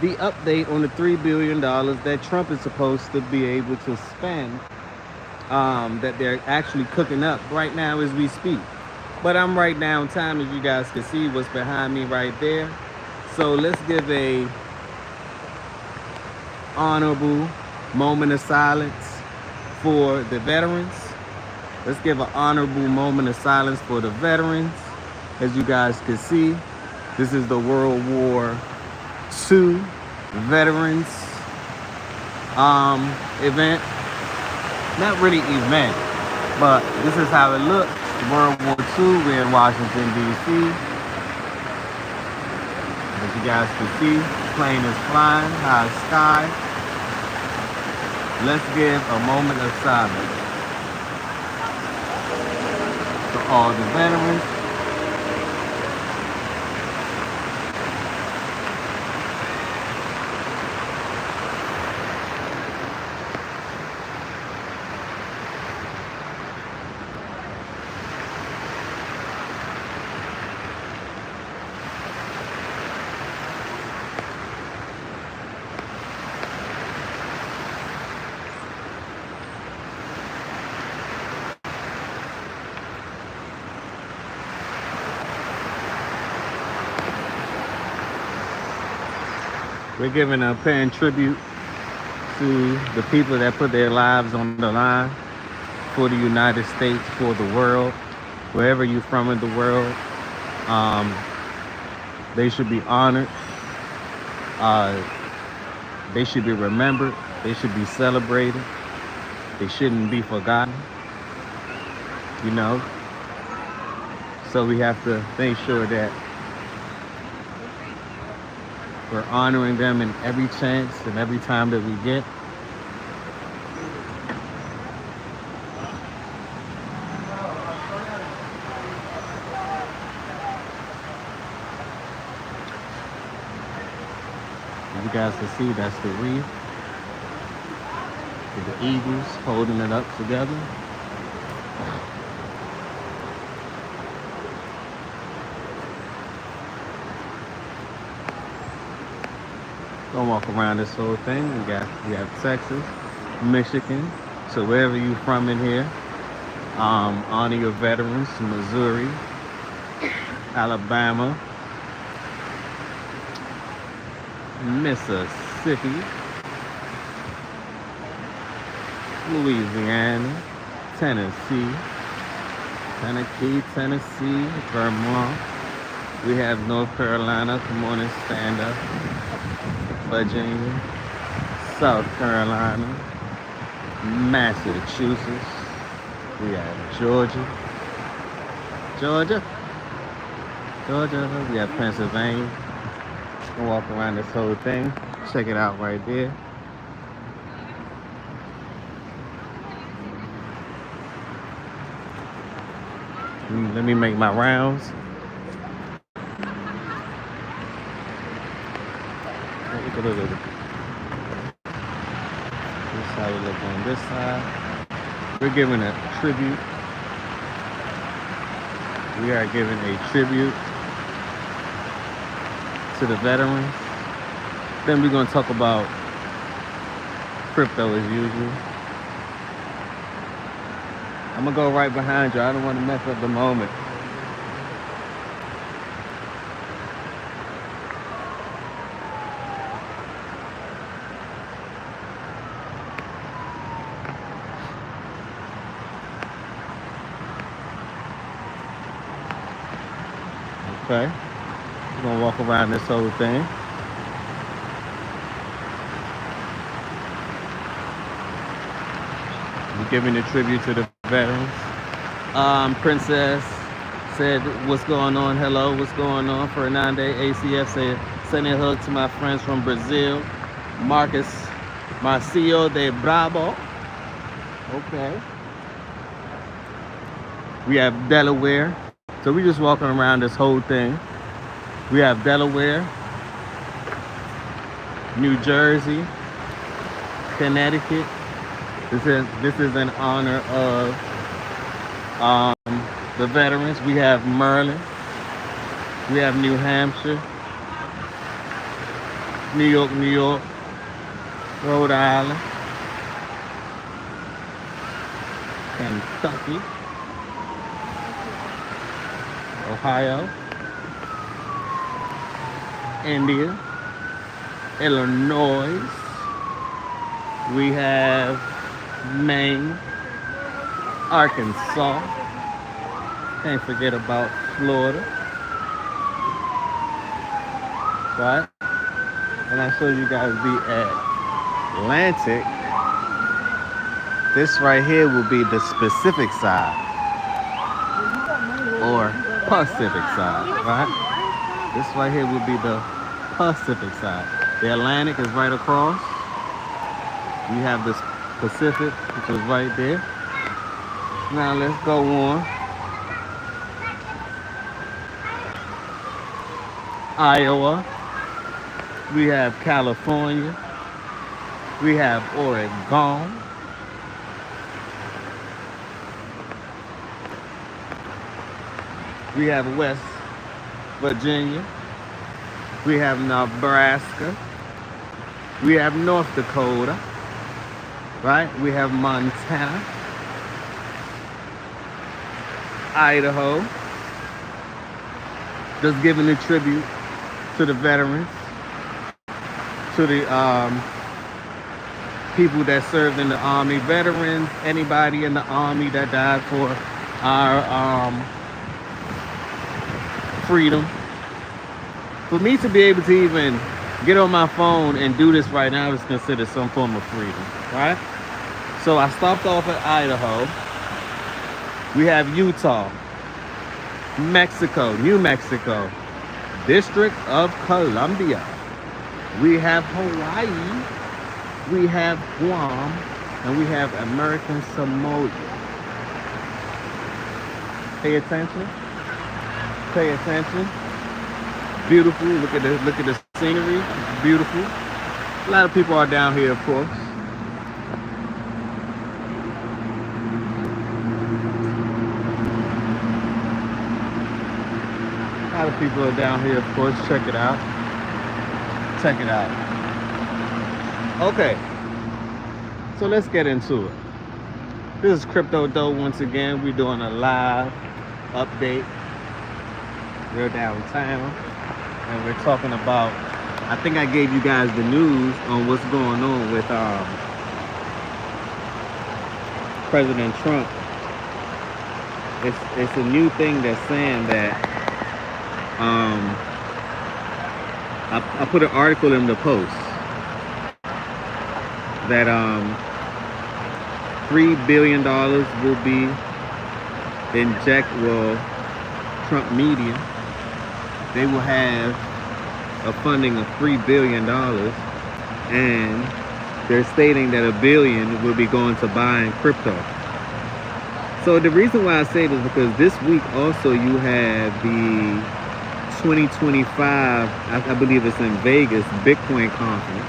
the update on the $3 billion that Trump is supposed to be able to spend, that they're actually cooking up right now as we speak. But I'm right now in time, as you guys can see what's behind me right there. So let's give a honorable moment of silence for the veterans. Let's give an honorable moment of silence for the veterans. As you guys can see, this is the World War II veterans event. Not really event, but this is how it looks. World War II. We're in Washington D.C. As you guys can see, plane is flying high sky. Let's give a moment of silence for all the veterans. We're giving a paying tribute to the people that put their lives on the line for the United States, for the world, wherever you're from in the world. Um, they should be honored. Uh, they should be remembered. They should be celebrated. They shouldn't be forgotten, you know. So we have to make sure that we're honoring them in every chance and every time that we get. You guys can see that's the wreath with the eagles holding it up together. Gonna walk around this whole thing. We have Texas, Michigan. So wherever you from in here, honor your veterans. Missouri, Alabama, Mississippi, Louisiana, Tennessee, Tennessee, Vermont. We have North Carolina. Come on and stand up. Virginia, South Carolina, Massachusetts. We have Georgia, Georgia, Georgia. We have Pennsylvania. We'll walk around this whole thing. Check it out right there. Let me make my rounds. Look at this how we look on this side. We're giving a tribute. We are giving a tribute to the veterans. Then we're going to talk about crypto as usual. I'm going to go right behind you. I don't want to mess up the moment. Okay. We're going to walk around this whole thing. We're giving a tribute to the veterans. Princess said, what's going on? Hello, what's going on? Fernande ACF said, sending a hug to my friends from Brazil. Marcus Marcio de Bravo. Okay. We have Delaware. So we're just walking around this whole thing. We have Delaware, New Jersey, Connecticut. This is in honor of the veterans. We have Maryland. We have New Hampshire. New York, New York, Rhode Island, Kentucky, Ohio, India, Illinois. We have Maine, Arkansas. Can't forget about Florida. Right? And I showed you guys the Atlantic. This right here will be the Pacific side or Pacific side, right? This right here will be the Pacific side. The Atlantic is right across. You have the Pacific, which is right there. Now let's go on. Iowa. We have California. We have Oregon. We have West Virginia. We have Nebraska. We have North Dakota. Right? We have Montana. Idaho. Just giving a tribute to the veterans, to the people that served in the Army, veterans, anybody in the Army that died for our freedom. For me to be able to even get on my phone and do this right now is considered some form of freedom, right? So I stopped off at Idaho. We have Utah, Mexico, New Mexico, District of Columbia. We have Hawaii. We have Guam. And we have American Samoa. Pay attention. Pay attention. Beautiful. Look at the scenery. It's beautiful. A lot of people are down here, of course. A lot of people are down here, of course. Check it out. Check it out. Okay. So let's get into it. This is Crypto Doe once again. We're doing a live update. We're downtown. And we're talking about, I think I gave you guys the news on what's going on with President Trump. It's a new thing that's saying that I put an article in the post that $3 billion will be Trump media, they will have a funding of $3 billion, and they're stating that $1 billion will be going to buying crypto. So the reason why I say this is because this week also you have the 2025, I believe it's in Vegas, Bitcoin conference,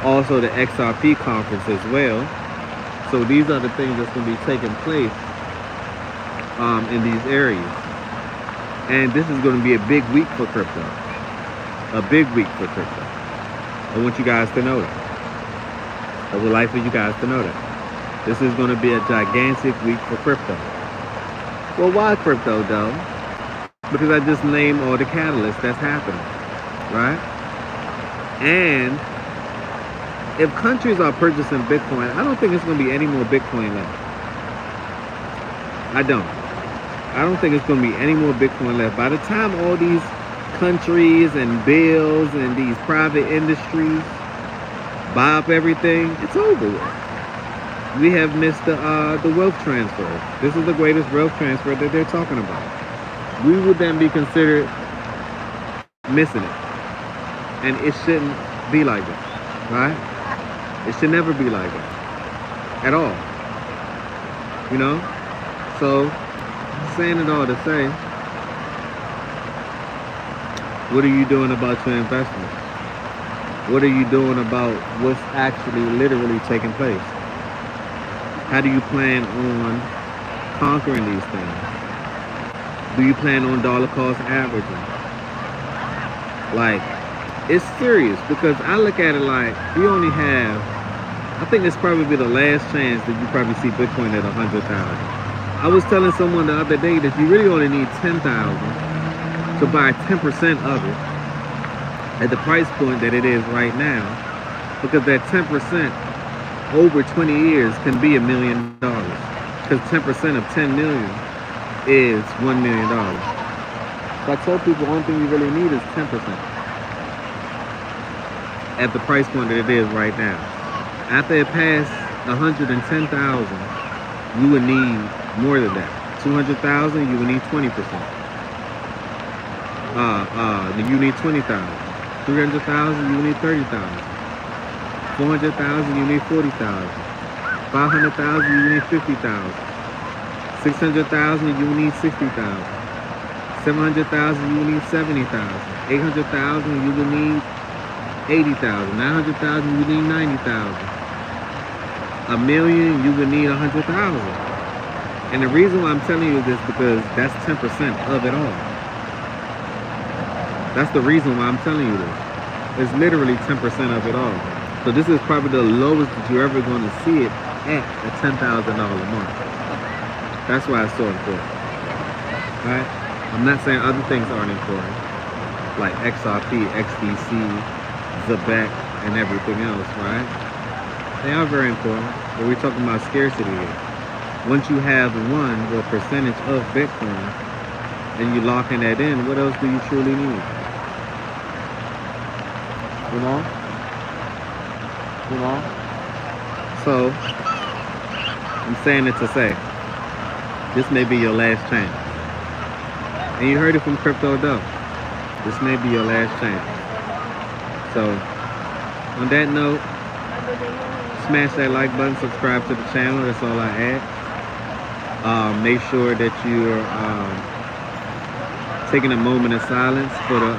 also the XRP conference as well. So these are the things that's going to be taking place in these areas. And this is going to be a big week for crypto. A big week for crypto. I want you guys to know that. I would like for you guys to know that. This is going to be a gigantic week for crypto. Well, why crypto though? Because I just named all the catalysts that's happening, right? And if countries are purchasing Bitcoin, I don't think it's going to be any more Bitcoin left. I don't think it's going to be any more Bitcoin left. By the time all these countries and bills and these private industries buy up everything, it's over with. We have missed the wealth transfer. This is the greatest wealth transfer that they're talking about. We would then be considered missing it. And it shouldn't be like that, right? It should never be like that at all. You know? So, saying it all to say, what are you doing about your investments? What are you doing about what's actually literally taking place? How do you plan on conquering these things? Do you plan on dollar cost averaging? Like, It's serious because I look at it like you only have. I think this probably be the last chance that you probably see Bitcoin at 100,000. I was telling someone the other day that you really only need 10,000 to buy 10% of it at the price point that it is right now, because that 10% over 20 years can be $1 million. Because 10% of 10 million is $1 million. So I tell people the only thing you really need is 10% at the price point that it is right now. After it passed 110,000, you would need more than that. 200,000, you would need 20%. You need 20,000. 300,000, you would need 30,000. 400,000, you need 40,000. 500,000, you need 50,000. 600,000, you will need 60,000. 700,000, you will need 70,000. 800,000, you will need 80,000. 900,000, you need 90,000. $1 million, you would need 100,000. And the reason why I'm telling you this because that's 10% of it all. That's the reason why I'm telling you this. It's literally 10% of it all. So this is probably the lowest that you're ever going to see it at $10,000 a month. That's why it's so important. Right? I'm not saying other things aren't important, like XRP, XDC, Zebek, and everything else, right? They are very important, but we're talking about scarcity here. Once you have one or percentage of Bitcoin and you locking that in, what else do you truly need? You know? So, I'm saying it to say, this may be your last chance. And you heard it from Crypto Dough. This may be your last chance. So, on that note, smash that like button, subscribe to the channel. That's all I ask. Make sure that you're taking a moment of silence for the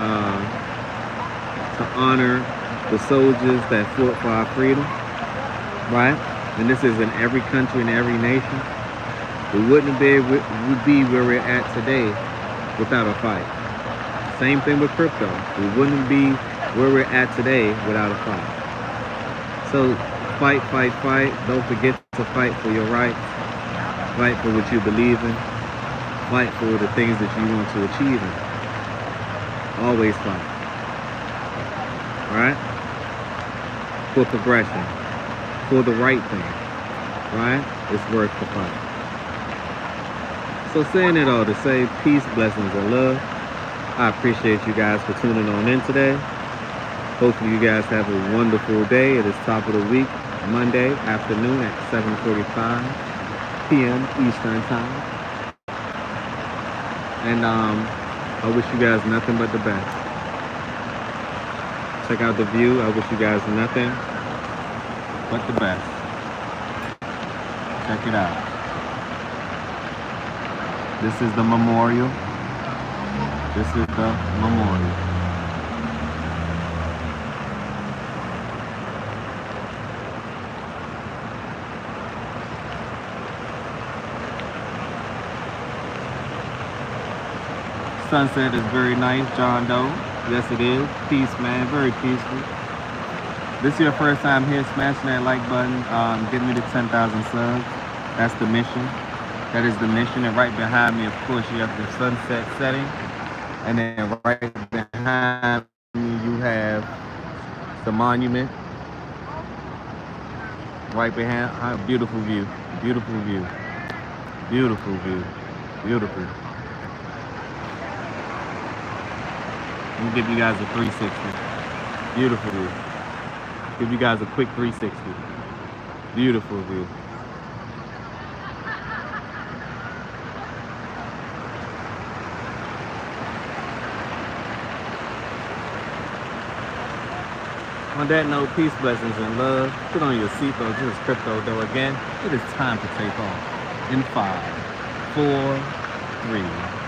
to honor the soldiers that fought for our freedom, right? And this is in every country and every nation. We wouldn't be where we're at today without a fight. Same thing with crypto. We wouldn't be where we're at today without a fight. So fight. Don't forget to fight for your rights. Fight for what you believe in. Fight for the things that you want to achieve in. Always fight. Right? For progression. For the right thing. Right? It's worth the fight. So saying it all to say peace, blessings, and love. I appreciate you guys for tuning on in today. Hopefully you guys have a wonderful day. It is top of the week, Monday afternoon at 7:45 p.m. Eastern Time. And I wish you guys nothing but the best. Check out the view. I wish you guys nothing but the best. Check it out. This is the memorial. This is the memorial. Sunset is very nice, John Doe. Yes, it is. Peace, man. Very peaceful. This is your first time here, smashing that like button, getting me to 10,000 subs. That's the mission. That is the mission. And right behind me, of course, you have the sunset setting. And then right behind me, you have the monument. Right behind, beautiful view. Beautiful view. Beautiful view. Beautiful. Let me give you guys a 360. Beautiful view. Give you guys a quick 360. Beautiful view. On that note, peace, blessings, and love. Put on your seatbelt. This is Crypto Dough again. It is time to take off. In 5, 4, 3.